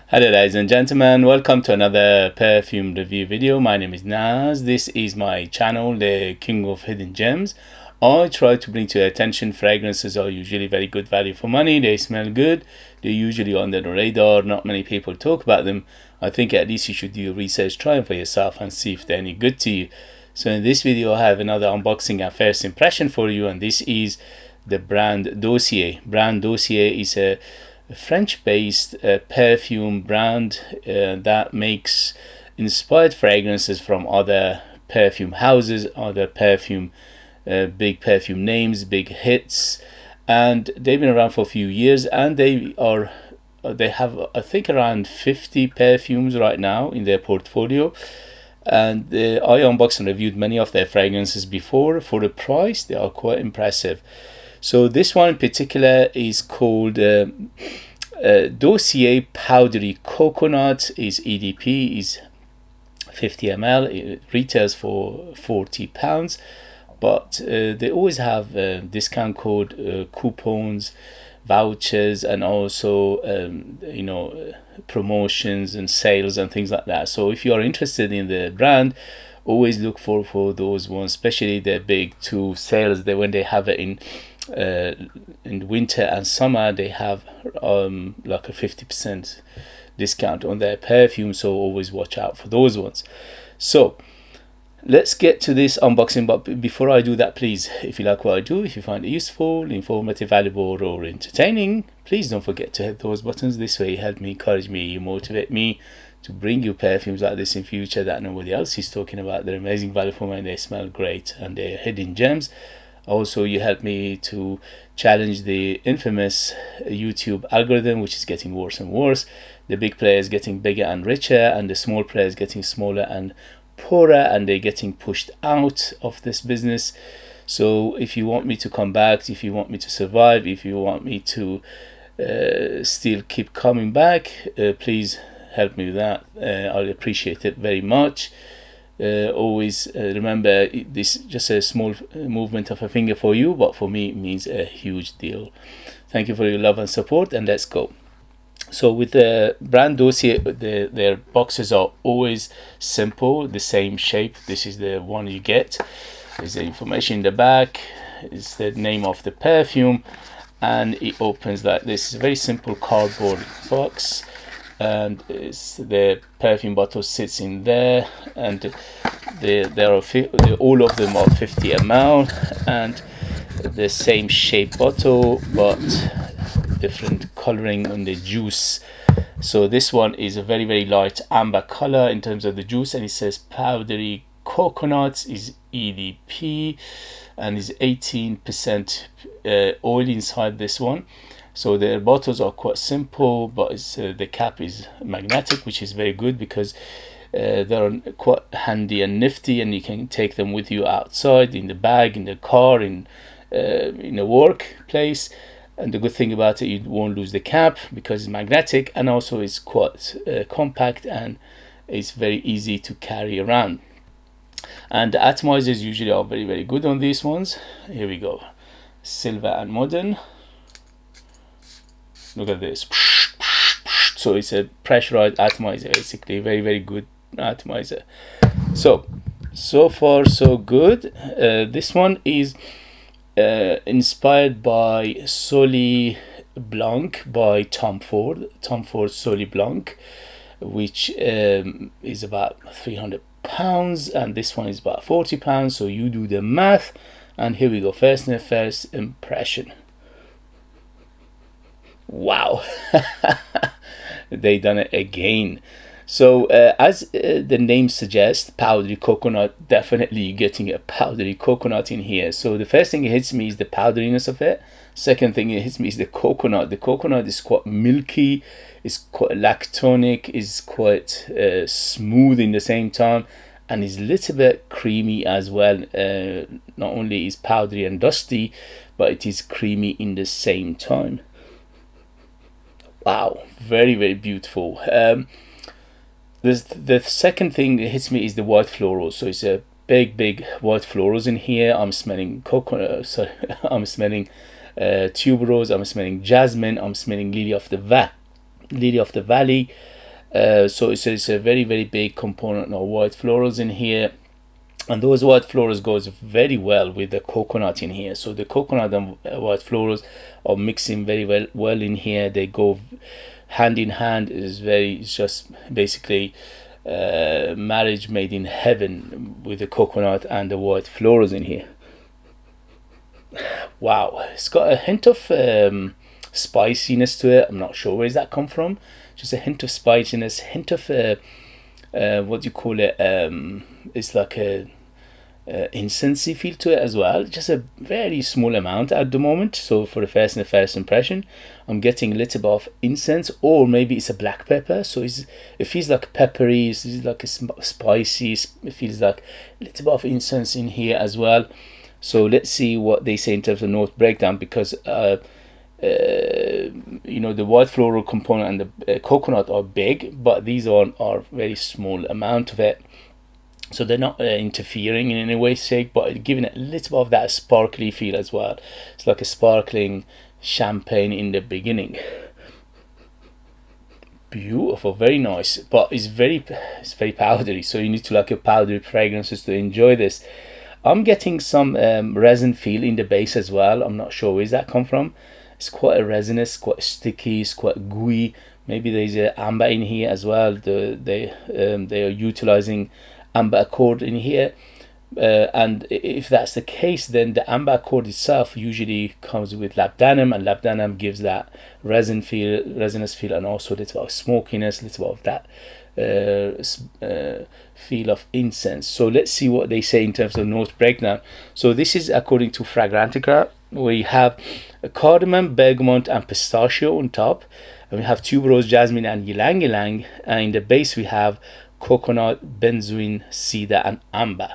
Hello ladies and gentlemen, welcome to another perfume review video. My name is Naz. This is my channel, the King of Hidden Gems. I try to bring to your attention fragrances are usually very good value for money. They smell good, they're usually under the radar, not many people talk about them. I think at least you should do your research, try them for yourself and see if they're any good to you. So in this video I have another unboxing and first impression for you, and this is the brand Dossier. Brand Dossier is a French-based perfume brand that makes inspired fragrances from other perfume houses, other perfume big perfume names, big hits, and they've been around for a few years, and they have I think around 50 perfumes right now in their portfolio. And I unboxed and reviewed many of their fragrances before. For the price, they are quite impressive. So this one in particular is called Dossier Powdery Coconut. Is EDP, is 50 ml. It retails for £40, but they always have discount code, coupons, vouchers, and also promotions and sales and things like that. So if you are interested in the brand, always look for those ones, especially the big two sales. When they have it in winter and summer, they have like a 50% discount on their perfume, so always watch out for those ones. So let's get to this unboxing, but before I do that, please, if you like what I do, if you find it useful, informative, valuable, or entertaining, please don't forget to hit those buttons. This way you help me, encourage me, you motivate me to bring you perfumes like this in future that nobody else is talking about. They're amazing value for money, they smell great, and they're hidden gems. Also, you help me to challenge the infamous YouTube algorithm, which is getting worse and worse. The big players getting bigger and richer, and the small players getting smaller and poorer, and they're getting pushed out of this business. So if you want me to come back, if you want me to survive, if you want me to still keep coming back, please help me with that. I'll appreciate it very much. Always remember, this is just a small movement of a finger for you, but for me it means a huge deal. Thank you for your love and support, and let's go. So with the brand Dossier, their boxes are always simple, the same shape. This is the one you get. There's the information in the back, it's the name of the perfume, and it opens like this. It's a very simple cardboard box, and the perfume bottle sits in there, and all of them are 50 ml, and the same shape bottle but different coloring on the juice. So this one is a very, very light amber color in terms of the juice, and it says powdery coconut, is EDP, and is 18% oil inside this one. So the bottles are quite simple, but the cap is magnetic, which is very good because they're quite handy and nifty, and you can take them with you outside, in the bag, in the car, in a workplace. And the good thing about it, you won't lose the cap because it's magnetic, and also it's quite compact, and it's very easy to carry around. And the atomizers usually are very, very good on these ones. Here we go, silver and modern. Look at this. So it's a pressurized atomizer, basically. Very, very good atomizer. So far so good. This one is inspired by Soleil Blanc by Tom Ford Soleil Blanc, which is about £300, and this one is about £40. So you do the math, and here we go. First impression. Wow. They done it again. So as the name suggests, powdery coconut, definitely getting a powdery coconut in here. So the first thing that hits me is the powderiness of it. Second thing that hits me is the coconut. The coconut is quite milky, it's quite lactonic, is quite smooth in the same time, and is a little bit creamy as well. Not only is powdery and dusty, but it is creamy in the same time. Wow, very, very beautiful. The second thing that hits me is the white florals. So it's a big white florals in here. I'm smelling coconut. I'm smelling tuberose. I'm smelling jasmine. I'm smelling lily of the Lily of the Valley. So it's a very big component of white florals in here, and those white florals goes very well with the coconut in here. So the coconut and white florals are mixing very well in here. They go hand in hand. It's just basically marriage made in heaven with the coconut and the white florals in here. Wow, it's got a hint of spiciness to it. I'm not sure where does that come from. Just a hint of spiciness, hint of what do you call it? It's like a incensey feel to it as well. Just a very small amount at the moment. So for the first impression, I'm getting a little bit of incense, or maybe it's a black pepper. So it feels like peppery. It's like a spicy. It feels like a little bit of incense in here as well. So let's see what they say in terms of note breakdown, because you know, the white floral component and the coconut are big, but these are very small amount of it. So they're not interfering in any way, shape, but giving it a little bit of that sparkly feel as well. It's like a sparkling champagne in the beginning. Beautiful, very nice, but it's very powdery. So you need to like a powdery fragrances to enjoy this. I'm getting some resin feel in the base as well. I'm not sure where that come from. It's quite a resinous, quite sticky, it's quite gooey. Maybe there's a amber in here as well. They are utilizing amber accord in here, and if that's the case, then the amber accord itself usually comes with labdanum, and labdanum gives that resinous feel, and also a little bit of smokiness, a little bit of that feel of incense. So let's see what they say in terms of note breakdown. So this is according to Fragrantica. We have a cardamom, bergamot, and pistachio on top, and we have tuberose, jasmine, and ylang ylang, and in the base we have coconut, benzoin, cedar, and amber.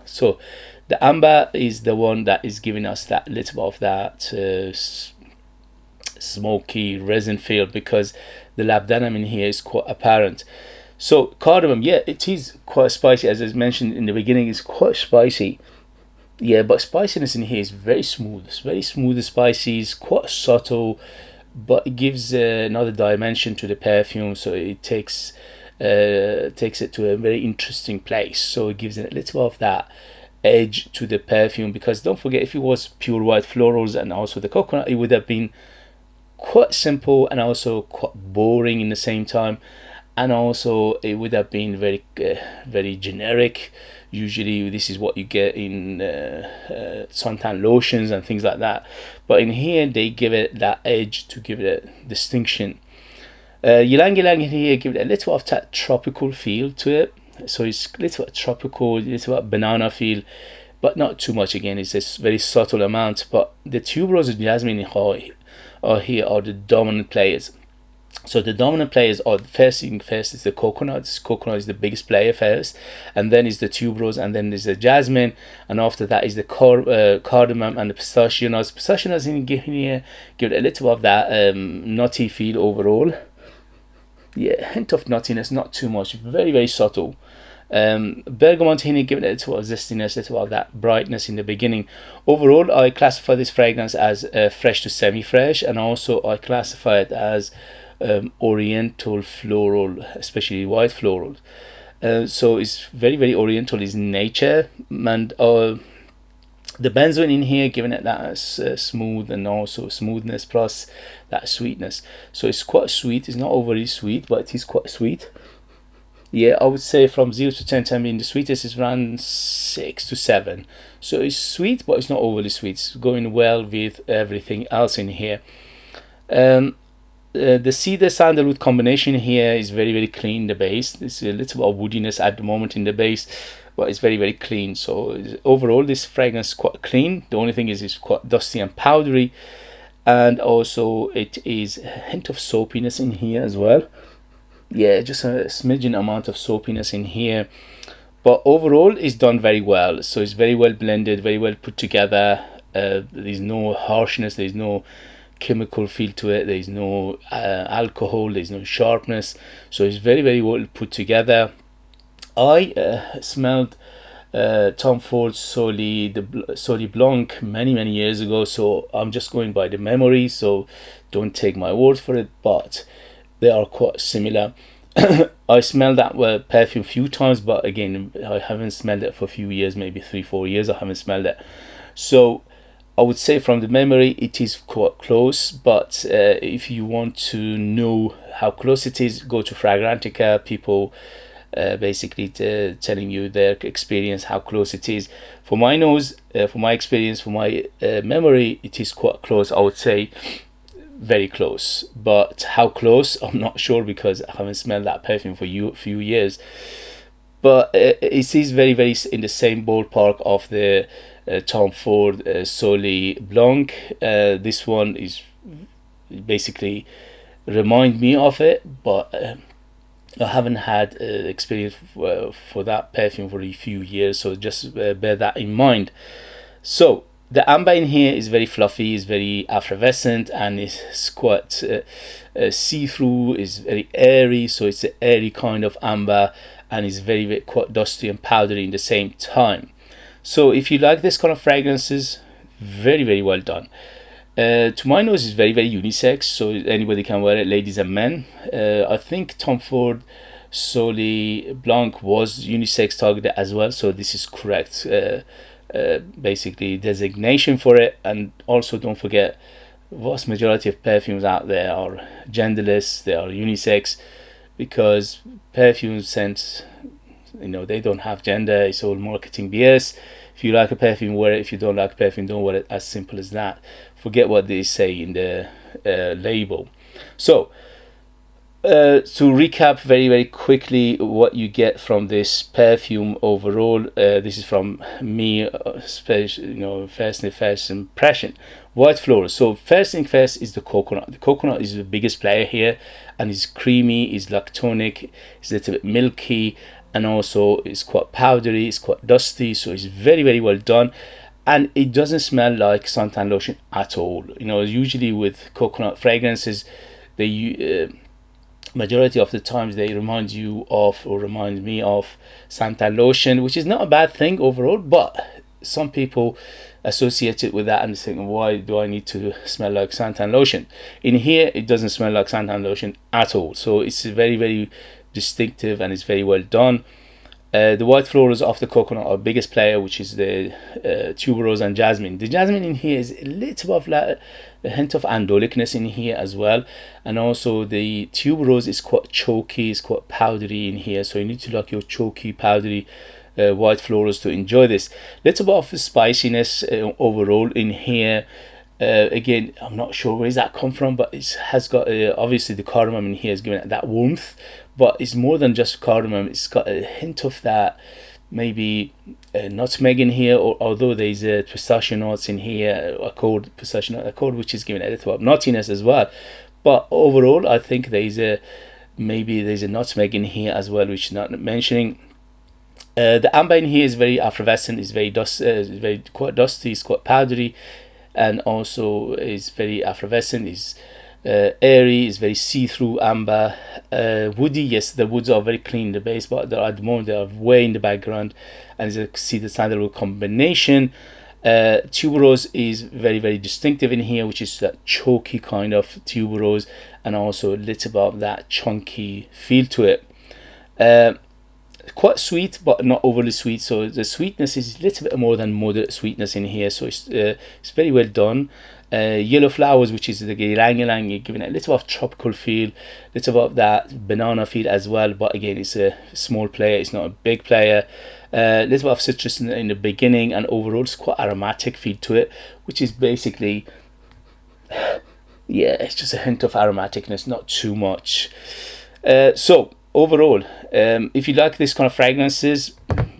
So the amber is the one that is giving us that little bit of that smoky resin feel, because the labdanum in here is quite apparent. So cardamom, yeah, it is quite spicy, as I mentioned in the beginning. It's quite spicy, yeah, but spiciness in here is very smooth. It's very smooth and spicy. It's quite subtle, but it gives another dimension to the perfume. So it takes it to a very interesting place. So it gives it a little bit of that edge to the perfume, because don't forget, if it was pure white florals and also the coconut, it would have been quite simple and also quite boring in the same time, and also it would have been very generic. Usually this is what you get in suntan lotions and things like that, but in here they give it that edge to give it a distinction. Ylang ylang in here give it a little of that tropical feel to it. So it's a little bit tropical, a little bit banana feel, but not too much. Again, it's a very subtle amount. But the tuberose and jasmine are here are the dominant players. So the dominant players are, first is the coconut. Coconut is the biggest player first, and then is the tuberose, and then there's the jasmine, and after that is the cardamom and the pistachio nuts. Pistachio nuts in here give it a little bit of that nutty feel overall. Yeah, hint of nuttiness, not too much, very subtle. Bergamot here give it a little bit of zestiness, a little bit of that brightness in the beginning. Overall, I classify this fragrance as fresh to semi-fresh, and also I classify it as oriental floral, especially white floral. So it's very oriental in nature, and the benzoin in here giving it that smooth, and also smoothness plus that sweetness. So it's quite sweet. It's not overly sweet, but it is quite sweet. Yeah, I would say from 0 to 10, 10 being the sweetest, is around 6 to 7. So it's sweet, but it's not overly sweet. It's going well with everything else in here. The cedar sandalwood combination here is very clean. The base, there's a little bit of woodiness at the moment in the base, but it's very clean. So overall this fragrance is quite clean. The only thing is it's quite dusty and powdery, and also it is a hint of soapiness in here as well. Yeah, just a smidgen amount of soapiness in here, but overall it's done very well. So it's very well blended, very well put together. There's no harshness, there's no chemical feel to it, there's no alcohol, there's no sharpness. So it's very well put together. I smelled Tom Ford's Soli Blanc many years ago, so I'm just going by the memory, so don't take my word for it, but they are quite similar. I smelled that perfume a few times, but again, I haven't smelled it for a few years, maybe 3-4 years I haven't smelled it. So I would say from the memory it is quite close, but if you want to know how close it is, go to Fragrantica. People basically telling you their experience, how close it is. For my nose, for my experience, for my memory, it is quite close. I would say very close, but how close I'm not sure, because I haven't smelled that perfume for a few years. But it is very in the same ballpark of the Tom Ford Soli Blanc. This one is basically remind me of it, but I haven't had experience for that perfume for a few years, so just bear that in mind. So the amber in here is very fluffy, is very effervescent, and it's quite see-through, is very airy, so it's an airy kind of amber, and is very quite dusty and powdery in the same time. So if you like this kind of fragrances, very well done. To my nose is very unisex, so anybody can wear it, ladies and men. I think Tom Ford Soli Blanc was unisex targeted as well, so this is correct basically designation for it. And also don't forget, vast majority of perfumes out there are genderless, they are unisex, because perfume scents, they don't have gender. It's all marketing BS. If you like a perfume, wear it. If you don't like a perfume, don't wear it. As simple as that. Forget what they say in the label. So to recap very quickly what you get from this perfume overall, this is from me, first impression. White floral. So first thing first is the coconut. The coconut is the biggest player here, and it's creamy, it's lactonic, it's a little bit milky, and also it's quite powdery, it's quite dusty, so it's very well done. And it doesn't smell like suntan lotion at all. Usually with coconut fragrances, they majority of the times they remind you of, or remind me of, suntan lotion, which is not a bad thing overall, but some people associate it with that and think, why do I need to smell like suntan lotion? In here it doesn't smell like suntan lotion at all, so it's very distinctive and it's very well done. The white florals of the coconut are biggest player, which is the tuberose and jasmine. The jasmine in here is a little bit of a hint of andolicness in here as well, and also the tuberose is quite choky, it's quite powdery in here, so you need to like your choky, powdery white florals to enjoy this. Little bit of spiciness overall in here. Again, I'm not sure where that come from, but it has got obviously the cardamom in here is giving it that warmth, but it's more than just cardamom. It's got a hint of that maybe nutmeg in here, or although there's pistachio nuts in here, pistachio nut accord, which is giving it a little bit of nuttiness as well. But overall, I think there's a nutmeg in here as well, which is not mentioning. The amber in here is very effervescent, is very quite dusty, it's quite powdery, and also is very effervescent, is airy, is very see-through amber. Woody, yes, the woods are very clean in the base, but at the moment they are way in the background, and as you can see, the sandalwood combination. Tuberose is very distinctive in here, which is that choky kind of tuberose, and also a little bit of that chunky feel to it. Quite sweet, but not overly sweet, so the sweetness is a little bit more than moderate sweetness in here, so it's very well done. Yellow flowers, which is the ylang-ylang, giving it a little bit of tropical feel, little bit of that banana feel as well, but again, it's a small player, it's not a big player. Little bit of citrus in the beginning, and overall it's quite aromatic feel to it, which is basically, yeah, it's just a hint of aromaticness, not too much. So overall, if you like this kind of fragrances,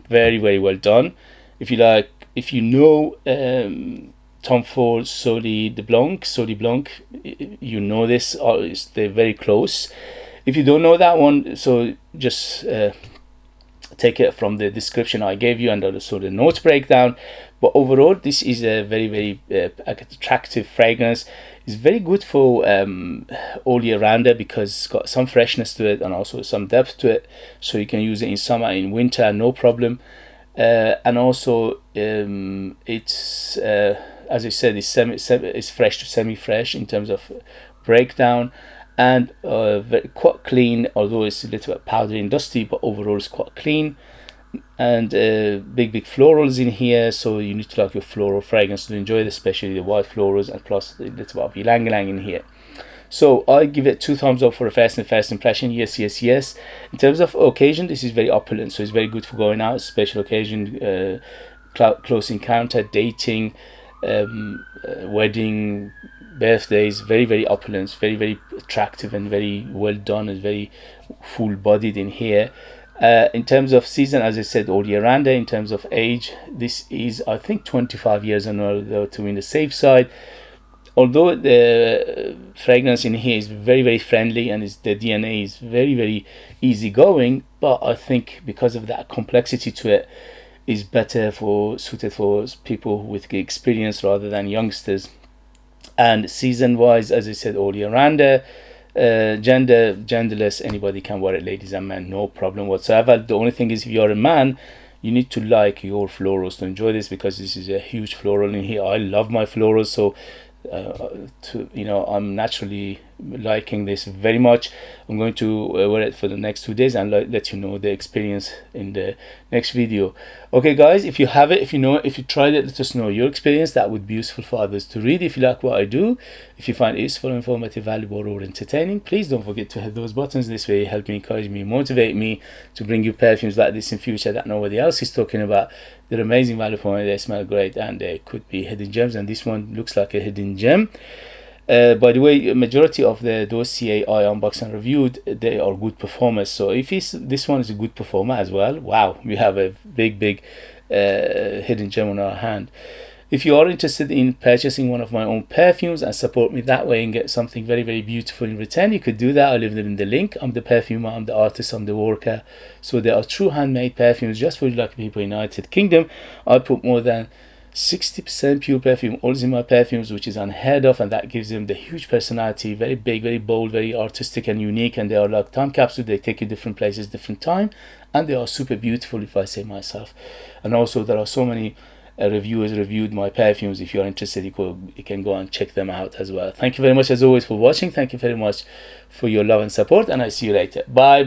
very well done. If you know Tom Ford Soli Blanc, you know this, they're very close. If you don't know that one, so just take it from the description I gave you and also the notes breakdown. But overall, this is a very attractive fragrance. It's very good for all year rounder, because it's got some freshness to it and also some depth to it, so you can use it in summer, in winter, no problem. And also it's as I said, it's fresh to semi-fresh in terms of breakdown, and quite clean, although it's a little bit powdery and dusty, but overall it's quite clean. And big florals in here, so you need to like your floral fragrance to enjoy it, especially the white florals, and plus a little bit of ylang ylang in here. So I give it 2 thumbs up for a first impression. Yes. In terms of occasion, this is very opulent, so it's very good for going out, special occasion, close encounter, dating, wedding, birthdays. Very opulent, very attractive, and very well done, and very full bodied in here. In terms of season, as I said, all year round. In terms of age, this is, I think, 25 years and older, to be in the safe side. Although the fragrance in here is very friendly, and the DNA is very easygoing, but I think because of that complexity to it, is better suited for people with experience rather than youngsters. And season wise, as I said, all year round. Genderless, anybody can wear it, ladies and men, no problem whatsoever. The only thing is, if you're a man, you need to like your florals to enjoy this, because this is a huge floral in here. I love my florals, so I'm naturally liking this very much. I'm going to wear it for the next 2 days and let you know the experience in the next video. Okay guys, if you have it, if you know it, if you tried it, let us know your experience. That would be useful for others to read. If you like what I do, if you find it useful, informative, valuable, or entertaining, please don't forget to hit those buttons. This way help me, encourage me, motivate me to bring you perfumes like this in future that nobody else is talking about. They're amazing value for money, they smell great, and they could be hidden gems, and this one looks like a hidden gem. By the way, majority of the Dossier I unboxed and reviewed, they are good performers. So if this one is a good performer as well, wow, we have a big hidden gem on our hand. If you are interested in purchasing one of my own perfumes and support me that way and get something very beautiful in return, you could do that. I'll leave them in the link. I'm the perfumer, I'm the artist, I'm the worker. So they are true handmade perfumes just for you lucky people in the United Kingdom. I put more than 60% pure perfume oils in my perfumes, which is unheard of, and that gives them the huge personality, very big, very bold, very artistic and unique. And they are like time capsules. They take you different places, different time, and they are super beautiful, if I say myself. And also there are so many reviewers reviewed my perfumes. If you're interested, you can go and check them out as well. Thank you very much as always for watching. Thank you very much for your love and support, and I see you later. Bye.